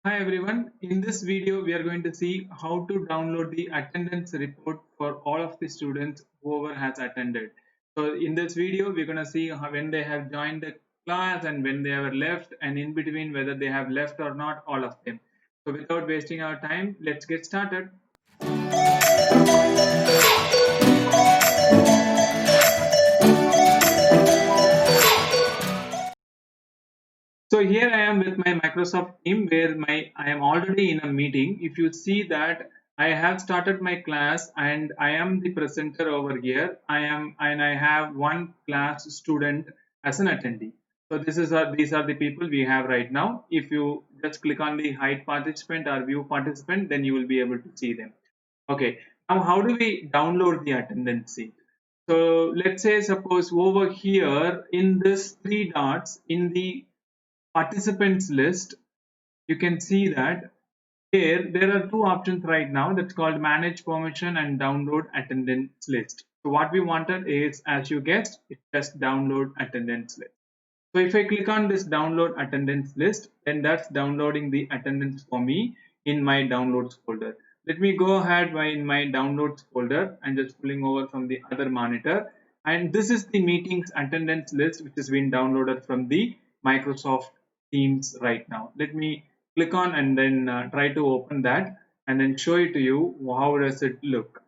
Hi everyone, in this video we are going to see how to download the attendance report for all of the students whoever has attended. So in this video we're going to see when they have joined the class and when they have left and in between whether they have left or not, all of them. So without wasting our time, let's get started. So here I am with my Microsoft team where I am already in a meeting. If you see that I have started my class and I am the presenter over here. I have one class student as an attendee. So these are the people we have right now. If you just click on the hide participant or view participant, then you will be able to see them. Okay. Now how do we download the attendance sheet? So let's say suppose over here in this three dots in the participants list, you can see that there are two options right now that's called manage permission and download attendance list. So what we wanted is, as you guessed, it's just download attendance list. So if I click on this download attendance list, then that's downloading the attendance for me in my downloads folder. Let me go ahead in my downloads folder and just pulling over from the other monitor. And this is the meetings attendance list which has been downloaded from the Microsoft Teams right now. Let me click on and then try to open that and then show it to you. How does it look?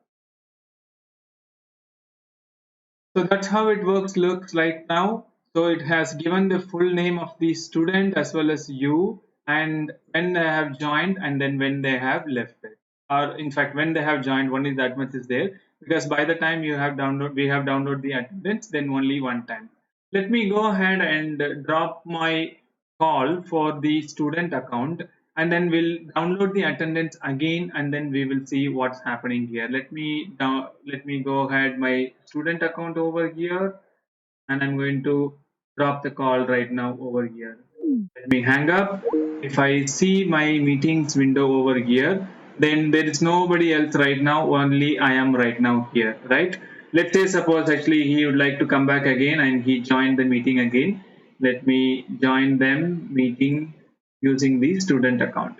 So that's how it looks like now. So it has given the full name of the student as well as you and when they have joined and then when they have left it. Or in fact when they have joined, only that much is there, because by the time we have downloaded the attendance, then only one time. Let me go ahead and drop my call for the student account and then we'll download the attendance again and then we will see what's happening here. Let me go ahead my student account over here and I'm going to drop the call right now over here. Let me hang up. If I see my meetings window over here, then there is nobody else right now, only I am right now here, right? Let's say suppose actually he would like to come back again and he joined the meeting again. Let me join them meeting using the student account.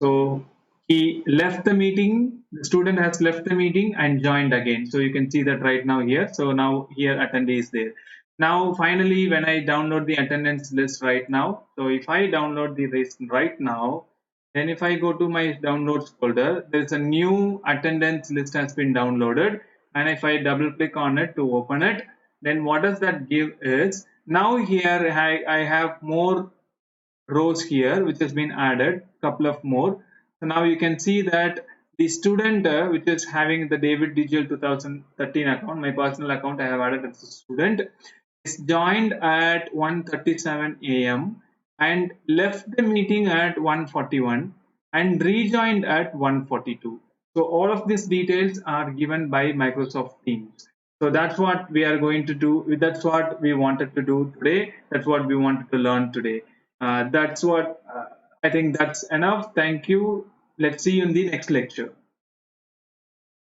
So he left the meeting, the student has left the meeting and joined again. So you can see that right now here. So now here attendee is there. Now finally when I download the attendance list right now, so if I download the list right now, then if I go to my downloads folder, there's a new attendance list has been downloaded, and if I double click on it to open it, then what does that give is, now here I have more rows here which has been added, couple of more. So now you can see that the student which is having the David Digital 2013 account, my personal account I have added as a student, is joined at 1:37 a.m. and left the meeting at 1:41 and rejoined at 1:42. So all of these details are given by Microsoft Teams. So that's what we are going to do. That's what we wanted to do today. That's what we wanted to learn today. That's what I think that's enough. Thank you. Let's see you in the next lecture.